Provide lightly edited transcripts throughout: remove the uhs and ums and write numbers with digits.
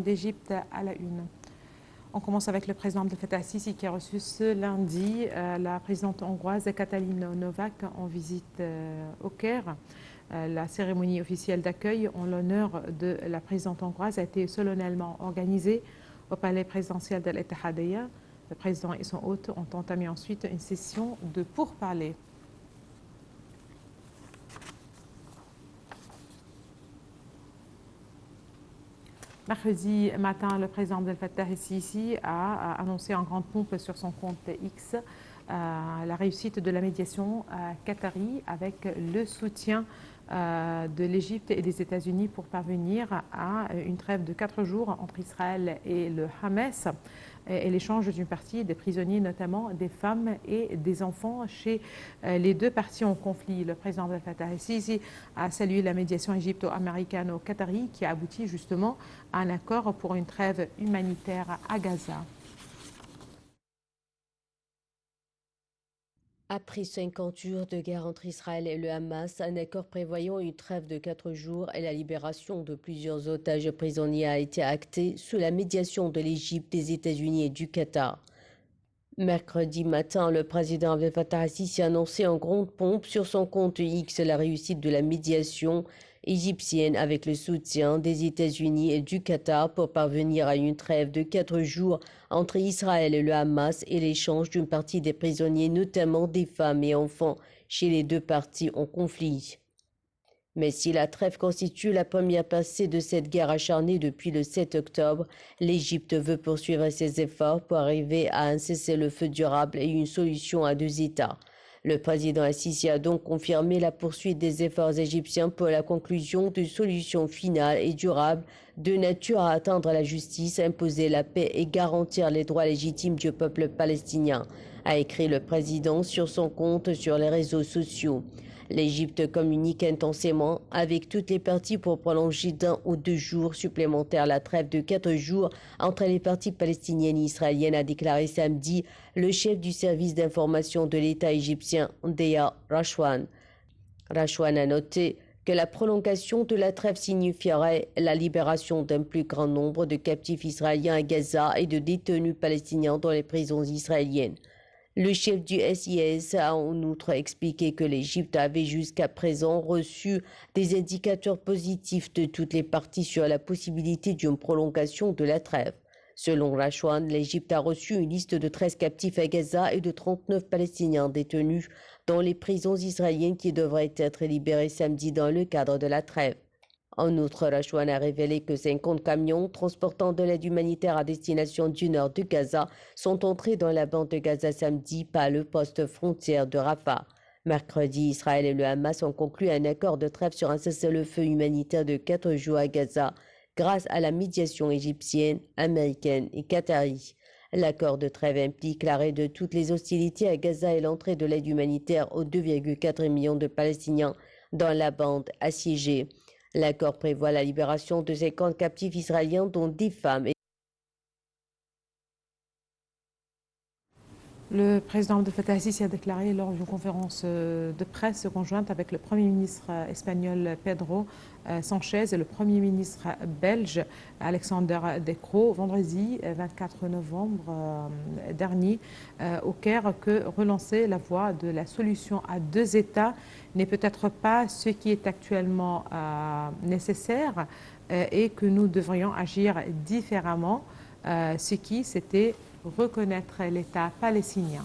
d'Égypte à la une. On commence avec le président Abdel Fattah el-Sisi qui a reçu ce lundi la présidente hongroise Katalin Novák en visite au Caire. La cérémonie officielle d'accueil en l'honneur de la présidente hongroise a été solennellement organisée au palais présidentiel de l'Ittihadiyya. Le président et son hôte ont entamé ensuite une session de pourparlers. Mercredi matin, le président Abdel Fattah el-Sisi a annoncé en grande pompe sur son compte X la réussite de la médiation qatari avec le soutien de l'Égypte et des États-Unis pour parvenir à une trêve de 4 jours entre Israël et le Hamas et l'échange d'une partie des prisonniers, notamment des femmes et des enfants chez les deux parties en conflit. Le président Abdel Fattah el-Sisi a salué la médiation égypto-américano-qatari qui a abouti justement à un accord pour une trêve humanitaire à Gaza. Après 50 jours de guerre entre Israël et le Hamas, un accord prévoyant une trêve de 4 jours et la libération de plusieurs otages prisonniers a été acté sous la médiation de l'Égypte, des États-Unis et du Qatar. Mercredi matin, le président Abdel Fattah el-Sisi a annoncé en grande pompe sur son compte X la réussite de la médiation égyptienne avec le soutien des États-Unis et du Qatar pour parvenir à une trêve de 4 jours entre Israël et le Hamas et l'échange d'une partie des prisonniers, notamment des femmes et enfants, chez les deux parties en conflit. Mais si la trêve constitue la première percée de cette guerre acharnée depuis le 7 octobre, l'Égypte veut poursuivre ses efforts pour arriver à un cessez-le-feu durable et une solution à 2 États. Le président el-Sisi a donc confirmé la poursuite des efforts égyptiens pour la conclusion d'une solution finale et durable de nature à atteindre la justice, imposer la paix et garantir les droits légitimes du peuple palestinien, a écrit le président sur son compte sur les réseaux sociaux. L'Égypte communique intensément avec toutes les parties pour prolonger d'1 ou 2 jours supplémentaires la trêve de 4 jours entre les parties palestiniennes et israéliennes, a déclaré samedi le chef du service d'information de l'État égyptien, Deya Rachwan. Rachwan a noté que la prolongation de la trêve signifierait la libération d'un plus grand nombre de captifs israéliens à Gaza et de détenus palestiniens dans les prisons israéliennes. Le chef du SIS a en outre expliqué que l'Égypte avait jusqu'à présent reçu des indicateurs positifs de toutes les parties sur la possibilité d'une prolongation de la trêve. Selon Rachwan, l'Égypte a reçu une liste de 13 captifs à Gaza et de 39 Palestiniens détenus dans les prisons israéliennes qui devraient être libérés samedi dans le cadre de la trêve. En outre, Rachwan a révélé que 50 camions transportant de l'aide humanitaire à destination du nord de Gaza sont entrés dans la bande de Gaza samedi par le poste frontière de Rafah. Mercredi, Israël et le Hamas ont conclu un accord de trêve sur un cessez-le-feu humanitaire de 4 jours à Gaza grâce à la médiation égyptienne, américaine et qatari. L'accord de trêve implique l'arrêt de toutes les hostilités à Gaza et l'entrée de l'aide humanitaire aux 2,4 millions de Palestiniens dans la bande assiégée. L'accord prévoit la libération de 50 captifs israéliens, dont des femmes. Le président Abdel Fattah el-Sisi a déclaré lors d'une conférence de presse conjointe avec le Premier ministre espagnol Pedro Sánchez et le Premier ministre belge Alexander De Croo vendredi 24 novembre dernier au Caire que relancer la voie de la solution à 2 États n'est peut-être pas ce qui est actuellement nécessaire et que nous devrions agir différemment, ce qui c'était reconnaître l'État palestinien.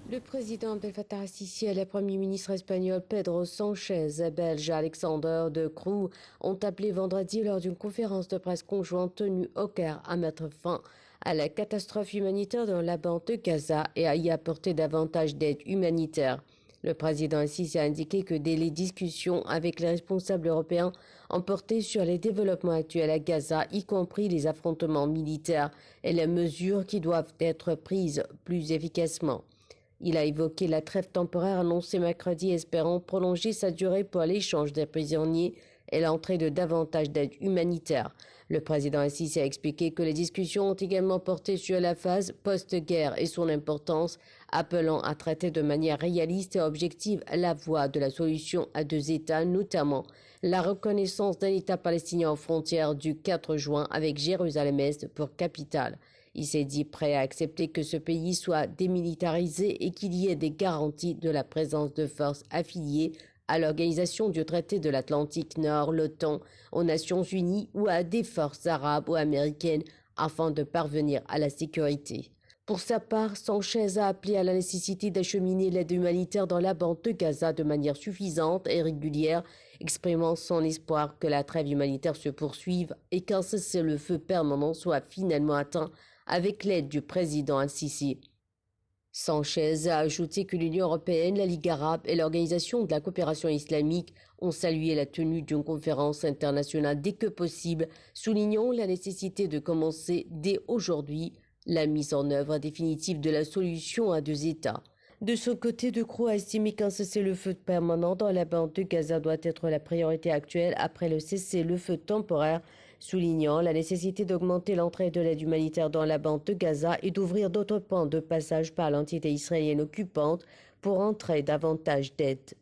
Le président Abdel Fattah el-Sisi et le premier ministre espagnol Pedro Sánchez et belge Alexander De Croo ont appelé vendredi lors d'une conférence de presse conjointe tenue au Caire à mettre fin à la catastrophe humanitaire dans la bande de Gaza et à y apporter davantage d'aide humanitaire. Le président el-Sisi a indiqué que dès les discussions avec les responsables européens ont porté sur les développements actuels à Gaza, y compris les affrontements militaires et les mesures qui doivent être prises plus efficacement. Il a évoqué la trêve temporaire annoncée mercredi, espérant prolonger sa durée pour l'échange des prisonniers et l'entrée de davantage d'aide humanitaire. Le président el-Sisi a expliqué que les discussions ont également porté sur la phase post-guerre et son importance, appelant à traiter de manière réaliste et objective la voie de la solution à 2 États, notamment la reconnaissance d'un État palestinien aux frontières du 4 juin avec Jérusalem-Est pour capitale. Il s'est dit prêt à accepter que ce pays soit démilitarisé et qu'il y ait des garanties de la présence de forces affiliées à l'Organisation du traité de l'Atlantique Nord, l'OTAN, aux Nations Unies ou à des forces arabes ou américaines afin de parvenir à la sécurité. Pour sa part, Sanchez a appelé à la nécessité d'acheminer l'aide humanitaire dans la bande de Gaza de manière suffisante et régulière, exprimant son espoir que la trêve humanitaire se poursuive et qu'un cessez-le-feu permanent soit finalement atteint avec l'aide du président Al-Sisi. Sanchez a ajouté que l'Union européenne, la Ligue arabe et l'Organisation de la coopération islamique ont salué la tenue d'une conférence internationale dès que possible, soulignant la nécessité de commencer dès aujourd'hui la mise en œuvre définitive de la solution à 2 États. De son côté, De Croo a estimé qu'un cessez-le-feu permanent dans la bande de Gaza doit être la priorité actuelle après le cessez-le-feu temporaire, soulignant la nécessité d'augmenter l'entrée de l'aide humanitaire dans la bande de Gaza et d'ouvrir d'autres points de passage par l'entité israélienne occupante pour entrer davantage d'aide.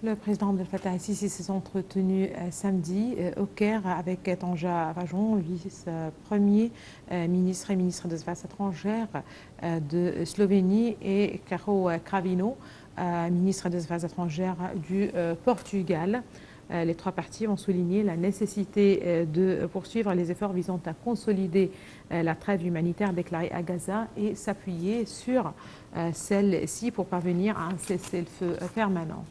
Le président Abdel Fattah el-Sisi s'est entretenu samedi au Caire avec Tanja Fajon, vice-premier ministre et ministre des Affaires étrangères de Slovénie, et Caro Cravino, ministre des Affaires étrangères du Portugal. Les 3 parties ont souligné la nécessité de poursuivre les efforts visant à consolider la trêve humanitaire déclarée à Gaza et s'appuyer sur celle-ci pour parvenir à un cessez-le-feu permanent.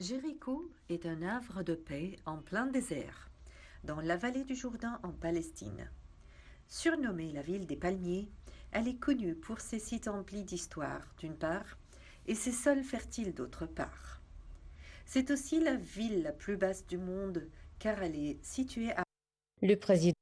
Jéricho est un havre de paix en plein désert, dans la vallée du Jourdain en Palestine. Surnommée la ville des palmiers, elle est connue pour ses sites emplis d'histoire, d'une part, et ses sols fertiles, d'autre part. C'est aussi la ville la plus basse du monde, car elle est située à... Le président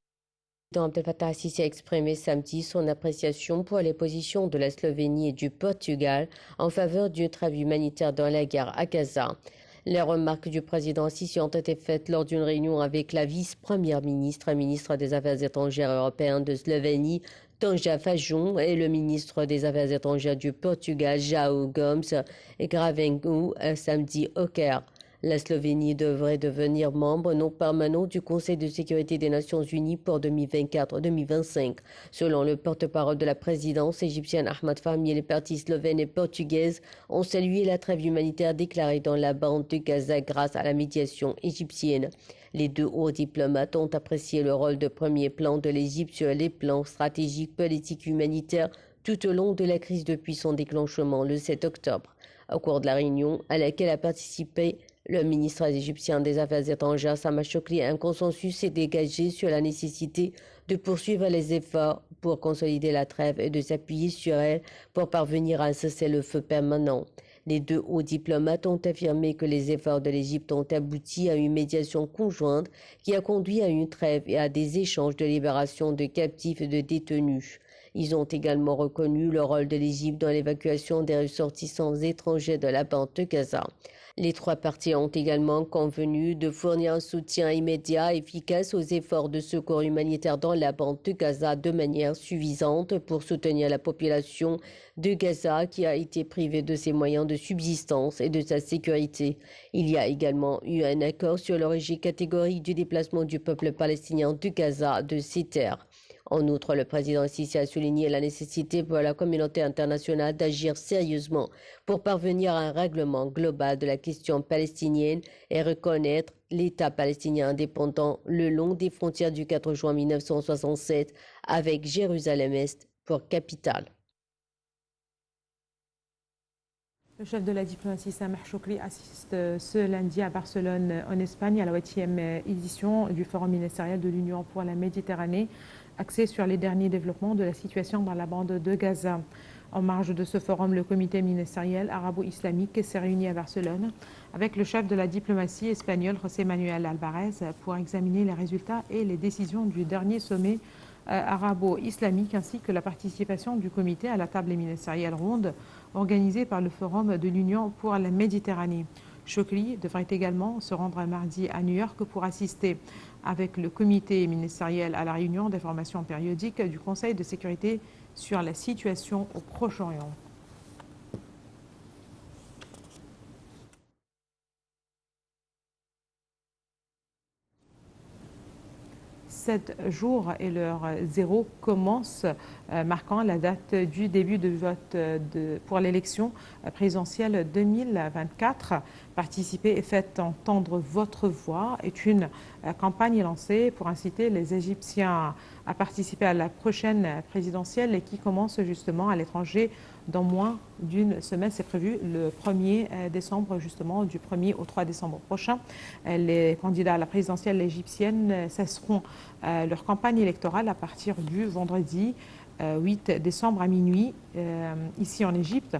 Abdel Fattah el-Sisi a exprimé samedi son appréciation pour les positions de la Slovénie et du Portugal en faveur d'une trêve humanitaire dans la guerre à Gaza. Les remarques du président el-Sisi ont été faites lors d'une réunion avec la vice-première ministre et ministre des Affaires étrangères européenne de Slovénie, Tanja Fajon, et le ministre des Affaires étrangères du Portugal, João Gomes Cravinho, samedi au Caire. La Slovénie devrait devenir membre non permanent du Conseil de sécurité des Nations Unies pour 2024-2025. Selon le porte-parole de la présidence égyptienne Ahmed Fahmy, les parties slovènes et portugaises ont salué la trêve humanitaire déclarée dans la bande de Gaza grâce à la médiation égyptienne. Les 2 hauts diplomates ont apprécié le rôle de premier plan de l'Égypte sur les plans stratégiques, politiques, humanitaires tout au long de la crise depuis son déclenchement le 7 octobre. Au cours de la réunion à laquelle a participé le ministre égyptien des Affaires étrangères, Sameh Shoukry, un consensus est dégagé sur la nécessité de poursuivre les efforts pour consolider la trêve et de s'appuyer sur elle pour parvenir à un cessez-le-feu permanent. Les 2 hauts diplomates ont affirmé que les efforts de l'Égypte ont abouti à une médiation conjointe qui a conduit à une trêve et à des échanges de libération de captifs et de détenus. Ils ont également reconnu le rôle de l'Égypte dans l'évacuation des ressortissants étrangers de la bande de Gaza. Les 3 parties ont également convenu de fournir un soutien immédiat et efficace aux efforts de secours humanitaire dans la bande de Gaza de manière suffisante pour soutenir la population de Gaza qui a été privée de ses moyens de subsistance et de sa sécurité. Il y a également eu un accord sur le régime catégorique du déplacement du peuple palestinien de Gaza de ses terres. En outre, le président el-Sisi a souligné la nécessité pour la communauté internationale d'agir sérieusement pour parvenir à un règlement global de la question palestinienne et reconnaître l'État palestinien indépendant le long des frontières du 4 juin 1967 avec Jérusalem-Est pour capitale. Le chef de la diplomatie, Sameh Shoukry, assiste ce lundi à Barcelone, en Espagne, à la 8e édition du Forum ministériel de l'Union pour la Méditerranée, axé sur les derniers développements de la situation dans la bande de Gaza. En marge de ce forum, le comité ministériel arabo-islamique s'est réuni à Barcelone avec le chef de la diplomatie espagnole, José Manuel Alvarez, pour examiner les résultats et les décisions du dernier sommet arabo-islamique, ainsi que la participation du comité à la table ministérielle ronde organisée par le Forum de l'Union pour la Méditerranée. Chokri devrait également se rendre mardi à New York pour assister avec le comité ministériel à la réunion d'information périodique du Conseil de sécurité sur la situation au Proche-Orient. 7 jours et l'heure 0 commence, marquant la date du début de vote pour l'élection présidentielle 2024. Participer et faites entendre votre voix est une campagne lancée pour inciter les Égyptiens à participer à la prochaine présidentielle et qui commence justement à l'étranger dans moins d'une semaine. C'est prévu le 1er décembre, justement, du 1er au 3 décembre prochain. Les candidats à la présidentielle égyptienne cesseront leur campagne électorale à partir du vendredi 8 décembre à minuit, ici en Égypte,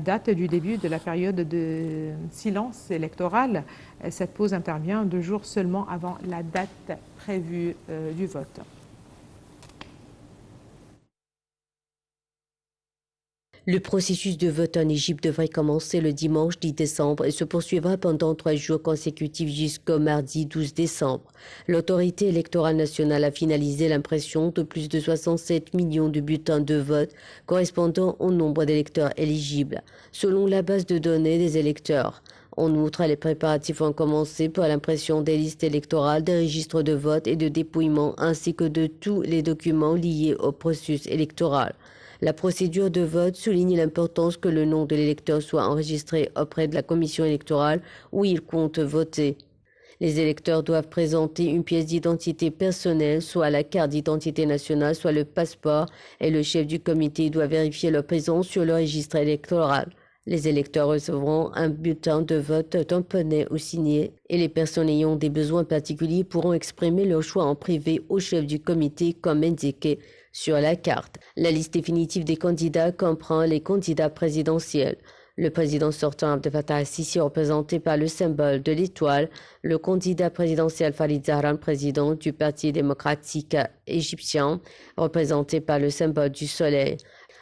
date du début de la période de silence électoral. Cette pause intervient 2 jours seulement avant la date prévue du vote. Le processus de vote en Égypte devrait commencer le dimanche 10 décembre et se poursuivra pendant 3 jours consécutifs jusqu'au mardi 12 décembre. L'autorité électorale nationale a finalisé l'impression de plus de 67 millions de bulletins de vote correspondant au nombre d'électeurs éligibles, selon la base de données des électeurs. En outre, les préparatifs ont commencé pour l'impression des listes électorales, des registres de vote et de dépouillement, ainsi que de tous les documents liés au processus électoral. La procédure de vote souligne l'importance que le nom de l'électeur soit enregistré auprès de la commission électorale où il compte voter. Les électeurs doivent présenter une pièce d'identité personnelle, soit la carte d'identité nationale, soit le passeport, et le chef du comité doit vérifier leur présence sur le registre électoral. Les électeurs recevront un bulletin de vote tamponné ou signé et les personnes ayant des besoins particuliers pourront exprimer leur choix en privé au chef du comité comme indiqué sur la carte. La liste définitive des candidats comprend les candidats présidentiels. Le président sortant Abdel Fattah al-Sisi, représenté par le symbole de l'étoile, le candidat présidentiel Farid Zahran, président du Parti démocratique égyptien, représenté par le symbole du soleil.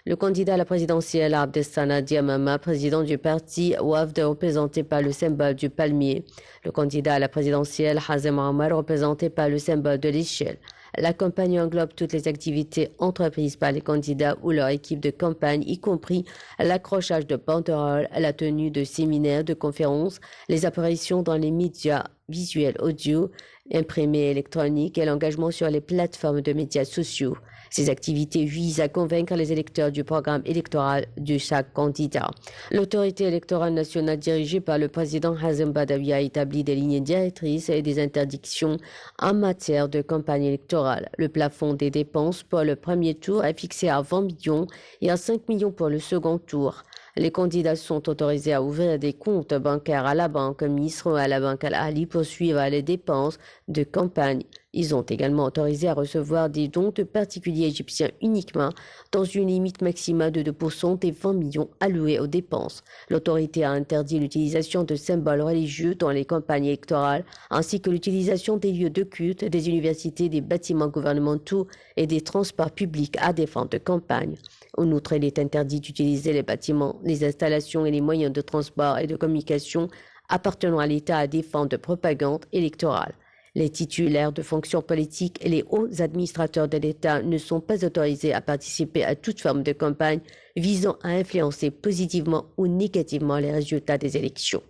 Le candidat à la présidentielle Abdeslam Diamama, président du parti Wafd, représenté par le symbole du palmier. Le candidat à la présidentielle Hazem Omar, représenté par le symbole de l'échelle. La campagne englobe toutes les activités entreprises par les candidats ou leur équipe de campagne, y compris l'accrochage de banderoles, la tenue de séminaires, de conférences, les apparitions dans les médias visuels, audio, imprimés, électroniques et l'engagement sur les plateformes de médias sociaux. Ces activités visent à convaincre les électeurs du programme électoral de chaque candidat. L'autorité électorale nationale dirigée par le président Hazem Badawi a établi des lignes directrices et des interdictions en matière de campagne électorale. Le plafond des dépenses pour le premier tour est fixé à 20 millions et à 5 millions pour le second tour. Les candidats sont autorisés à ouvrir des comptes bancaires à la banque Misr ou à la banque Al-Ahli pour suivre les dépenses de campagne. Ils ont également autorisé à recevoir des dons de particuliers égyptiens uniquement dans une limite maximale de 2% des 20 millions alloués aux dépenses. L'autorité a interdit l'utilisation de symboles religieux dans les campagnes électorales, ainsi que l'utilisation des lieux de culte, des universités, des bâtiments gouvernementaux et des transports publics à des fins de campagne. En outre, il est interdit d'utiliser les bâtiments, les installations et les moyens de transport et de communication appartenant à l'État à des fins de propagande électorale. Les titulaires de fonctions politiques et les hauts administrateurs de l'État ne sont pas autorisés à participer à toute forme de campagne visant à influencer positivement ou négativement les résultats des élections.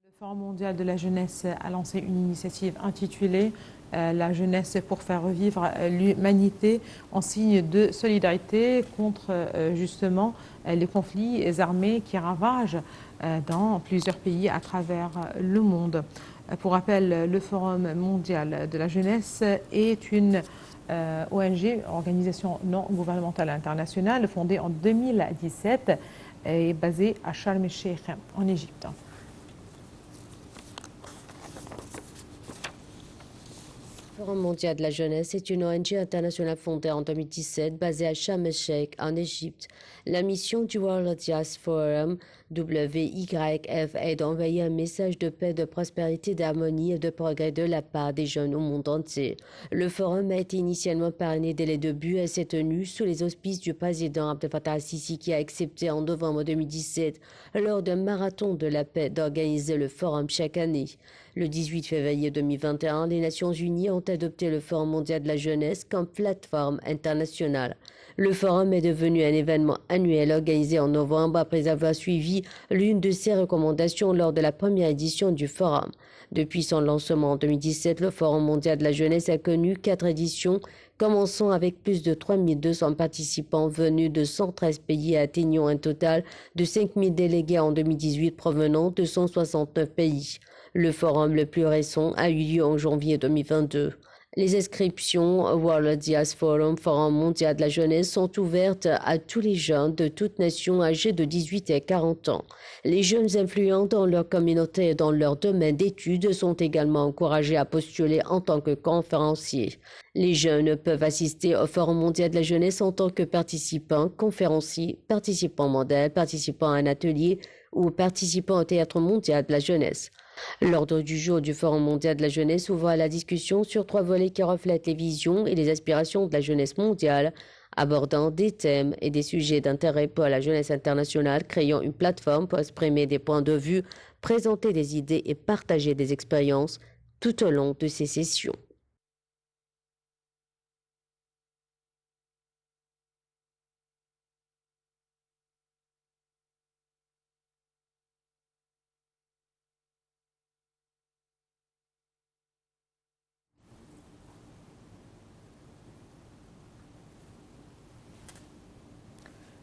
Le Forum mondial de la jeunesse a lancé une initiative intitulée La jeunesse pour faire revivre l'humanité en signe de solidarité contre justement les conflits armés qui ravagent dans plusieurs pays à travers le monde. Pour rappel, le Forum mondial de la jeunesse est une ONG, organisation non gouvernementale internationale, fondée en 2017 et basée à Sharm el-Sheikh en Égypte. Forum mondial de la jeunesse est une ONG internationale fondée en 2017 basée à Sharm el-Sheikh en Égypte. La mission du World Dias Forum, WYF, est d'envoyer un message de paix, de prospérité, d'harmonie et de progrès de la part des jeunes au monde entier. Le forum a été initialement parrainé dès les débuts et s'est tenu sous les auspices du président Abdel Fattah al-Sisi qui a accepté en novembre 2017 lors d'un marathon de la paix d'organiser le forum chaque année. Le 18 février 2021, les Nations Unies ont adopté le Forum mondial de la jeunesse comme plateforme internationale. Le forum est devenu un événement annuel organisé en novembre après avoir suivi l'une de ses recommandations lors de la première édition du forum. Depuis son lancement en 2017, le Forum mondial de la jeunesse a connu 4 éditions, commençant avec plus de 3200 participants venus de 113 pays et atteignant un total de 5000 délégués en 2018 provenant de 169 pays. Le forum le plus récent a eu lieu en janvier 2022. Les inscriptions au World Dias Forum, Forum mondial de la jeunesse, sont ouvertes à tous les jeunes de toutes nations âgés de 18 à 40 ans. Les jeunes influents dans leur communauté et dans leur domaine d'études sont également encouragés à postuler en tant que conférenciers. Les jeunes peuvent assister au Forum mondial de la jeunesse en tant que participants, conférenciers, participants modèles, participants à un atelier ou participants au Théâtre mondial de la jeunesse. L'ordre du jour du Forum mondial de la jeunesse ouvre à la discussion sur 3 volets qui reflètent les visions et les aspirations de la jeunesse mondiale, abordant des thèmes et des sujets d'intérêt pour la jeunesse internationale, créant une plateforme pour exprimer des points de vue, présenter des idées et partager des expériences tout au long de ces sessions.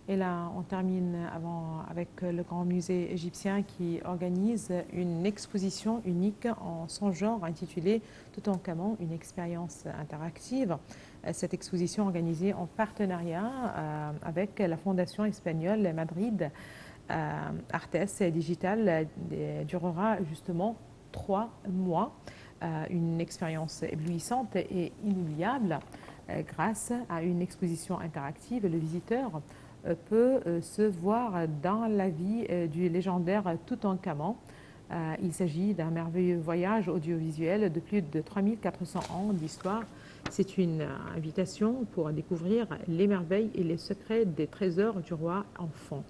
Et là, on termine avec le Grand Musée égyptien qui organise une exposition unique en son genre intitulée Toutankhamon, une expérience interactive. Cette exposition organisée en partenariat avec la fondation espagnole Madrid Artes Digital durera justement 3 mois. Une expérience éblouissante et inoubliable grâce à une exposition interactive. Le visiteur peut se voir dans la vie du légendaire Toutankhamon. Il s'agit d'un merveilleux voyage audiovisuel de plus de 3400 ans d'histoire. C'est une invitation pour découvrir les merveilles et les secrets des trésors du roi enfant.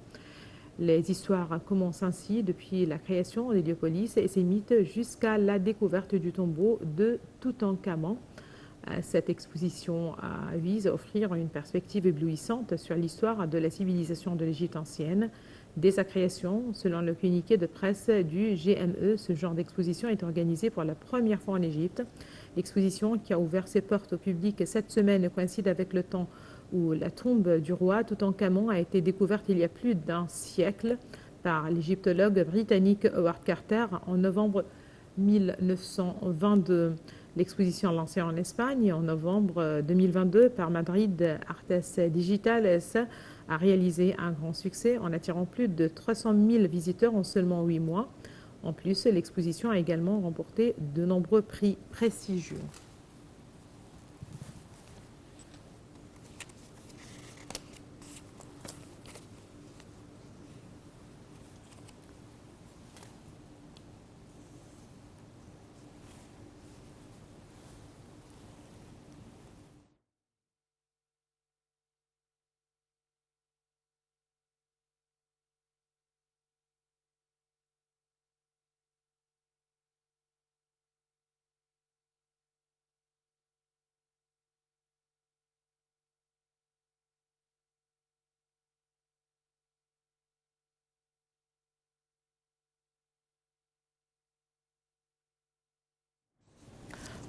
Les histoires commencent ainsi depuis la création d'Héliopolis et ses mythes jusqu'à la découverte du tombeau de Toutankhamon. Cette exposition vise à offrir une perspective éblouissante sur l'histoire de la civilisation de l'Égypte ancienne. Dès sa création, selon le communiqué de presse du GME, ce genre d'exposition est organisé pour la première fois en Égypte. L'exposition qui a ouvert ses portes au public cette semaine coïncide avec le temps où la tombe du roi Toutankhamon a été découverte il y a plus d'1 siècle par l'égyptologue britannique Howard Carter en novembre 1922. L'exposition lancée en Espagne en novembre 2022 par Madrid Artes Digitales a réalisé un grand succès en attirant plus de 300 000 visiteurs en seulement 8 mois. En plus, l'exposition a également remporté de nombreux prix prestigieux.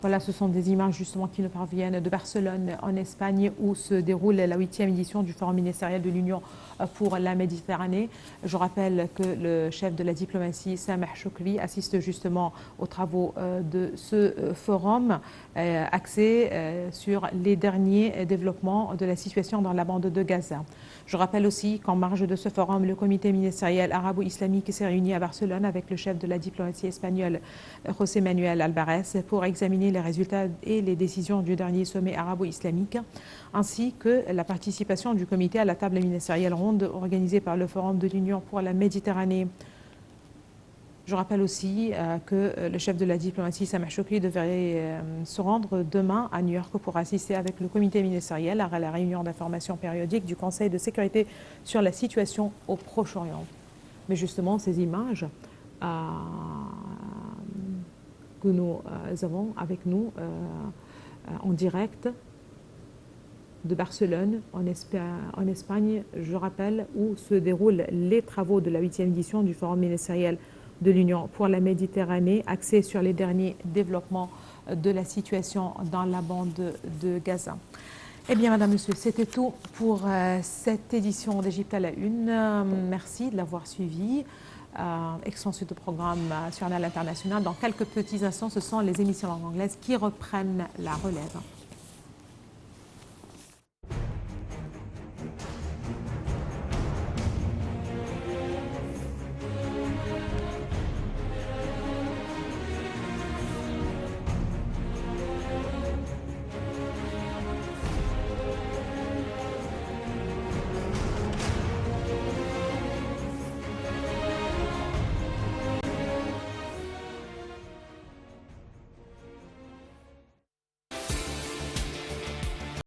Voilà, ce sont des images justement qui nous parviennent de Barcelone en Espagne où se déroule la 8e édition du Forum ministériel de l'Union pour la Méditerranée. Je rappelle que le chef de la diplomatie, Sameh Choukri, assiste justement aux travaux de ce forum axé sur les derniers développements de la situation dans la bande de Gaza. Je rappelle aussi qu'en marge de ce forum, le comité ministériel arabo-islamique s'est réuni à Barcelone avec le chef de la diplomatie espagnole, José Manuel Alvarez, pour examiner dernier les résultats et les décisions du dernier sommet arabo-islamique, ainsi que la participation du comité à la table ministérielle ronde organisée par le Forum de l'Union pour la Méditerranée. Je rappelle aussi que le chef de la diplomatie, Sameh Choukri, devrait se rendre demain à New York pour assister avec le comité ministériel à la réunion d'information périodique du Conseil de sécurité sur la situation au Proche-Orient. Mais justement, ces images que nous avons avec nous en direct de Barcelone, en Espagne, je rappelle, où se déroulent les travaux de la 8e édition du Forum ministériel de l'Union pour la Méditerranée, axé sur les derniers développements de la situation dans la bande de Gaza. Eh bien, Madame, Monsieur, c'était tout pour cette édition d'Égypte à la une. Merci de l'avoir suivi. Extension de programme sur l'International. Dans quelques petits instants, ce sont les émissions en langue anglaise qui reprennent la relève.